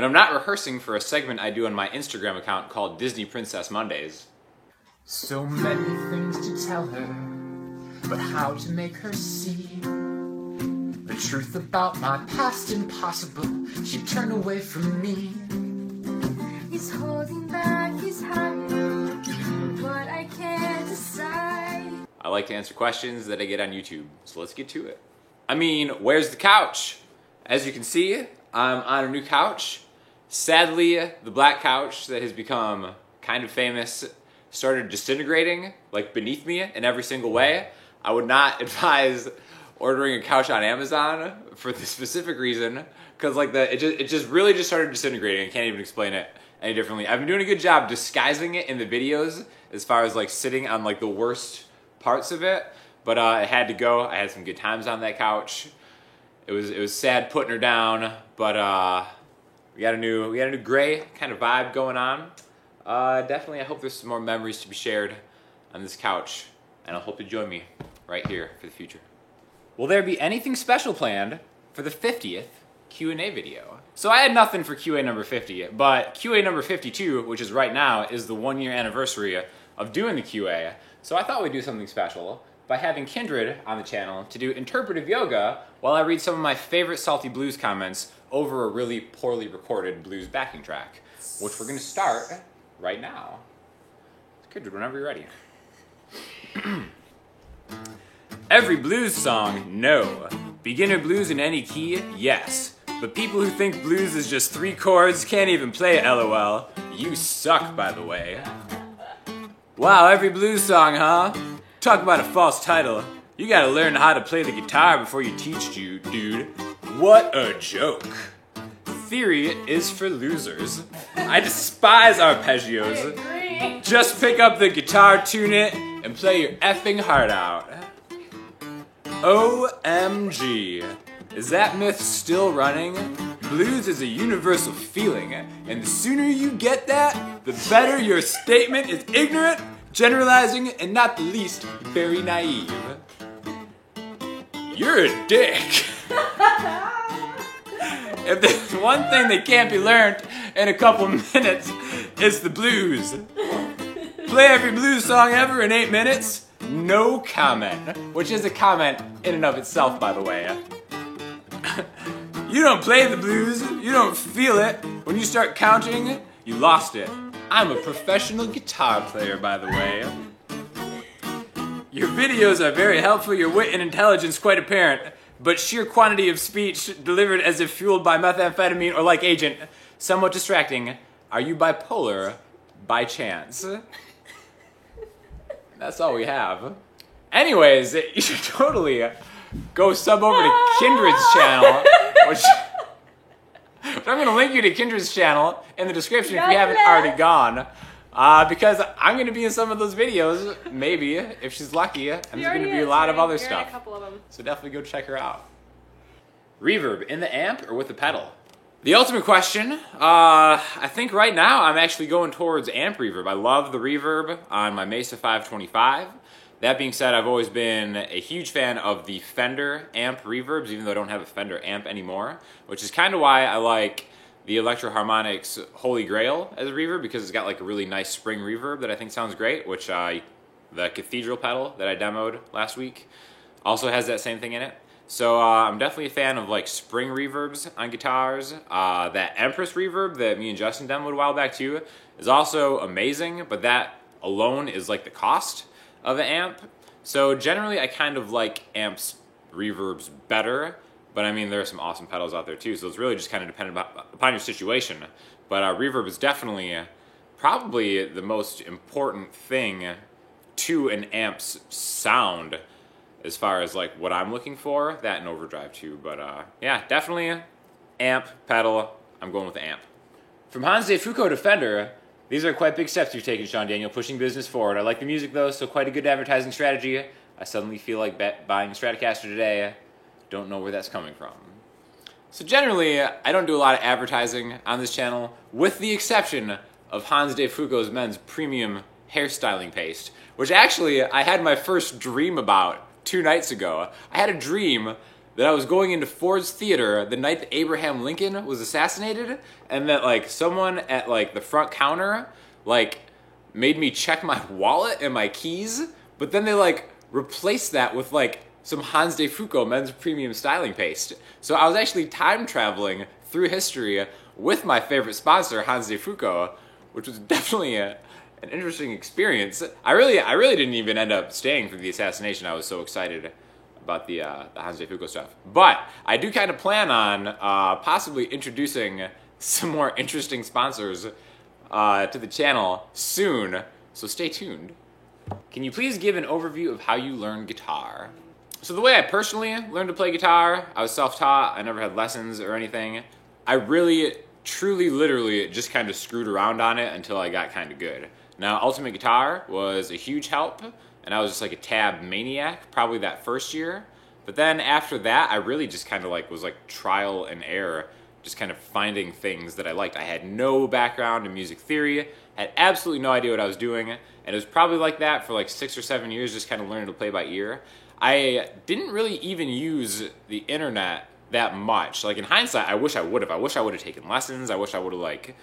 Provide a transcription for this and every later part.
when I'm not rehearsing for a segment I do on my Instagram account called Disney Princess Mondays. So many things to tell her, but how to make her see the truth about my past impossible. She'd turn away from me. He's holding back his heart, but I can't decide. I like to answer questions that I get on YouTube, so let's get to it. I mean, where's the couch? As you can see, I'm on a new couch. Sadly, the black couch that has become kind of famous started disintegrating, like beneath me in every single way. I would not advise ordering a couch on Amazon for the specific reason, because like it just really started disintegrating. I can't even explain it any differently. I've been doing a good job disguising it in the videos as far as like sitting on like the worst parts of it, but it had to go. I had some good times on that couch. It was sad putting her down, but we got a new gray kind of vibe going on. Definitely, I hope there's some more memories to be shared on this couch, and I hope you join me right here for the future. Will there be anything special planned for the 50th Q&A video? So I had nothing for QA number 50, but QA number 52, which is right now, is the 1 year anniversary of doing the QA. So I thought we'd do something special by having Kindred on the channel to do interpretive yoga while I read some of my favorite Salty Blues comments over a really poorly recorded blues backing track, which we're gonna start right now. Kindred, whenever you're ready. Every blues song, no. Beginner blues in any key, yes. But people who think blues is just 3 chords can't even play it, LOL. You suck, by the way. Wow, every blues song, huh? Talk about a false title. You gotta learn how to play the guitar before you teach you, dude. What a joke. Theory is for losers. I despise arpeggios. Just pick up the guitar, tune it, and play your effing heart out. OMG. Is that myth still running? Blues is a universal feeling, and the sooner you get that, the better your statement is ignorant, generalizing, and not the least, very naive. You're a dick. If there's one thing that can't be learned in a couple minutes, it's the blues. Play every blues song ever in 8 minutes, no comment. Which is a comment in and of itself, by the way. You don't play the blues, you don't feel it. When you start counting, you lost it. I'm a professional guitar player, by the way. Your videos are very helpful, your wit and intelligence quite apparent, but sheer quantity of speech delivered as if fueled by methamphetamine or like agent, somewhat distracting. Are you bipolar by chance? That's all we have. Anyways, you should totally go sub over to Kindred's channel, which I'm going to link you to Kindred's channel in the description if you haven't already gone. Because I'm going to be in some of those videos, maybe, if she's lucky, and there's going to be a lot of other stuff. A couple of them. So definitely go check her out. Reverb, in the amp or with the pedal? The ultimate question, I think right now I'm actually going towards amp reverb. I love the reverb on my Mesa 525. That being said, I've always been a huge fan of the Fender amp reverbs, even though I don't have a Fender amp anymore, which is kind of why I like the Electro Harmonix Holy Grail as a reverb, because it's got like a really nice spring reverb that I think sounds great, which the Cathedral pedal that I demoed last week also has that same thing in it. So I'm definitely a fan of like spring reverbs on guitars. That Empress reverb that me and Justin demoed a while back too is also amazing, but that alone is like the cost of an amp. So generally I kind of like amps reverbs better, but I mean there are some awesome pedals out there too, so it's really just kind of dependent upon your situation. But reverb is definitely probably the most important thing to an amp's sound as far as like what I'm looking for, that and overdrive too. But yeah, definitely amp, pedal, I'm going with the amp. From Hans de Foucault to Fender, these are quite big steps you've taken, Sean Daniel, pushing business forward. I like the music though, so quite a good advertising strategy. I suddenly feel like buying a Stratocaster today. Don't know where that's coming from. So generally, I don't do a lot of advertising on this channel, with the exception of Hans de Foucault's Men's Premium Hairstyling Paste, which actually I had my first dream about 2 nights ago. I had a dream that I was going into Ford's Theater the night that Abraham Lincoln was assassinated, and that like someone at like the front counter like made me check my wallet and my keys, but then they like replaced that with like some Hans de Foucault men's premium styling paste. So I was actually time traveling through history with my favorite sponsor, Hans de Foucault, which was definitely an interesting experience. I really didn't even end up staying for the assassination. I was so excited about the Hans de Foucault stuff. But I do kind of plan on possibly introducing some more interesting sponsors to the channel soon, so stay tuned. Can you please give an overview of how you learn guitar? So the way I personally learned to play guitar, I was self-taught, I never had lessons or anything. I really, truly, literally just kind of screwed around on it until I got kind of good. Now, Ultimate Guitar was a huge help, and I was just like a tab maniac probably that first year. But then after that, I really just kind of like was like trial and error, just kind of finding things that I liked. I had no background in music theory, had absolutely no idea what I was doing, and it was probably like that for like 6 or 7 years, just kind of learning to play by ear. I didn't really even use the internet that much. Like in hindsight, I wish I would have. I wish I would have taken lessons. I wish I would have like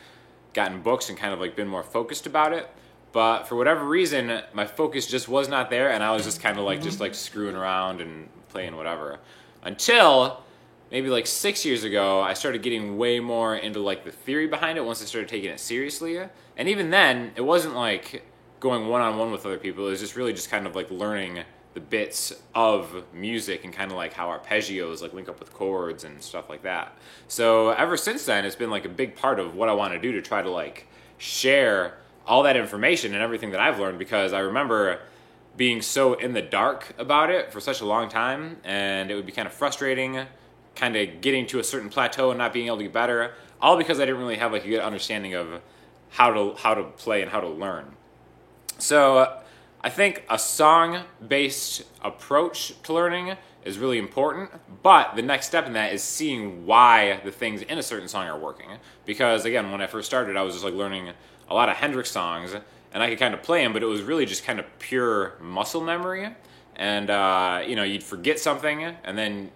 gotten books and kind of like been more focused about it. But for whatever reason, my focus just was not there, and I was just kind of like screwing around and playing whatever. Until maybe like 6 years ago, I started getting way more into like the theory behind it once I started taking it seriously. And even then, it wasn't like going one-on-one with other people. It was just really just kind of like learning the bits of music and kind of like how arpeggios like link up with chords and stuff like that. So ever since then, it's been like a big part of what I want to do to try to like share all that information and everything that I've learned, because I remember being so in the dark about it for such a long time, and it would be kind of frustrating, kind of getting to a certain plateau and not being able to get better, all because I didn't really have like a good understanding of how to play and how to learn. So I think a song-based approach to learning is really important, but the next step in that is seeing why the things in a certain song are working. Because again, when I first started, I was just like learning a lot of Hendrix songs, and I could kind of play them, but it was really just kind of pure muscle memory. And you know, you'd forget something, and then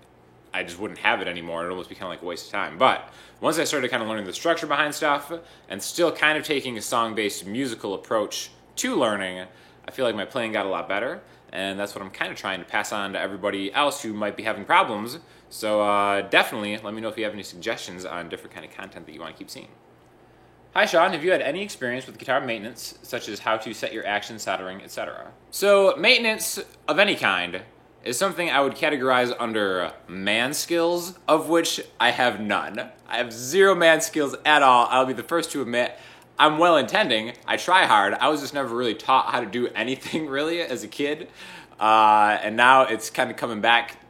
I just wouldn't have it anymore. It'd almost be kind of like a waste of time. But once I started kind of learning the structure behind stuff, and still kind of taking a song-based musical approach to learning, I feel like my playing got a lot better, and that's what I'm kind of trying to pass on to everybody else who might be having problems. So definitely let me know if you have any suggestions on different kind of content that you want to keep seeing. Hi Sean, have you had any experience with guitar maintenance, such as how to set your action, soldering, etc.? So maintenance of any kind is something I would categorize under man skills, of which I have none. I have zero man skills at all. I'll be the first to admit I'm well-intending. I try hard. I was just never really taught how to do anything really as a kid, and now it's kind of coming back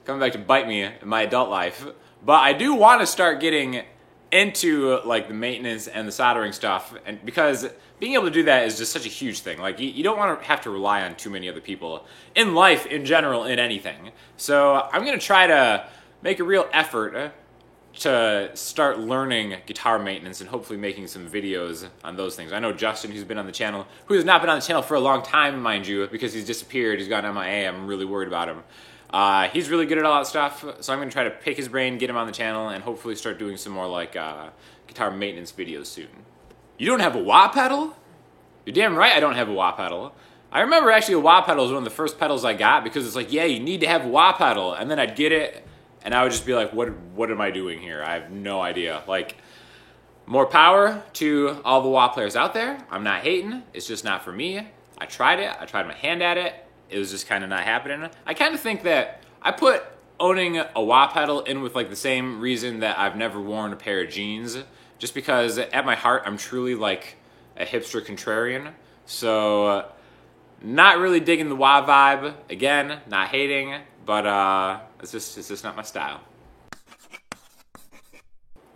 to bite me in my adult life. But I do want to start getting into like the maintenance and the soldering stuff, and because being able to do that is just such a huge thing. Like you don't want to have to rely on too many other people in life in general, in anything. So I'm going to try to make a real effort to start learning guitar maintenance and hopefully making some videos on those things. I know Justin, who's been on the channel, who has not been on the channel for a long time, mind you, because he's disappeared, he's gone MIA, I'm really worried about him. He's really good at all that stuff, so I'm going to try to pick his brain, get him on the channel, and hopefully start doing some more like guitar maintenance videos soon. You don't have a wah pedal? You're damn right I don't have a wah pedal. I remember actually a wah pedal was one of the first pedals I got, because it's like, yeah, you need to have a wah pedal, and then I'd get it, and I would just be like, what am I doing here? I have no idea. Like, more power to all the wah players out there. I'm not hating, it's just not for me. I tried it, I tried my hand at it, it was just kind of not happening. I kind of think that I put owning a wah pedal in with like the same reason that I've never worn a pair of jeans, just because at my heart I'm truly like a hipster contrarian. So not really digging the wah vibe. Again, not hating, but it's just not my style.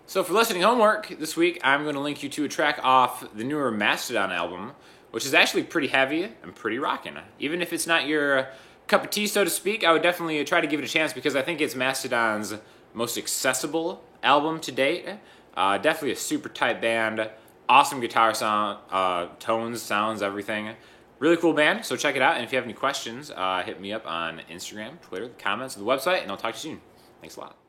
So for listening homework this week, I'm going to link you to a track off the newer Mastodon album, which is actually pretty heavy and pretty rockin'. Even if it's not your cup of tea, so to speak, I would definitely try to give it a chance, because I think it's Mastodon's most accessible album to date. Definitely a super tight band, awesome guitar sound, tones, sounds, everything. Really cool band, so check it out. And if you have any questions, hit me up on Instagram, Twitter, the comments, or the website, and I'll talk to you soon. Thanks a lot.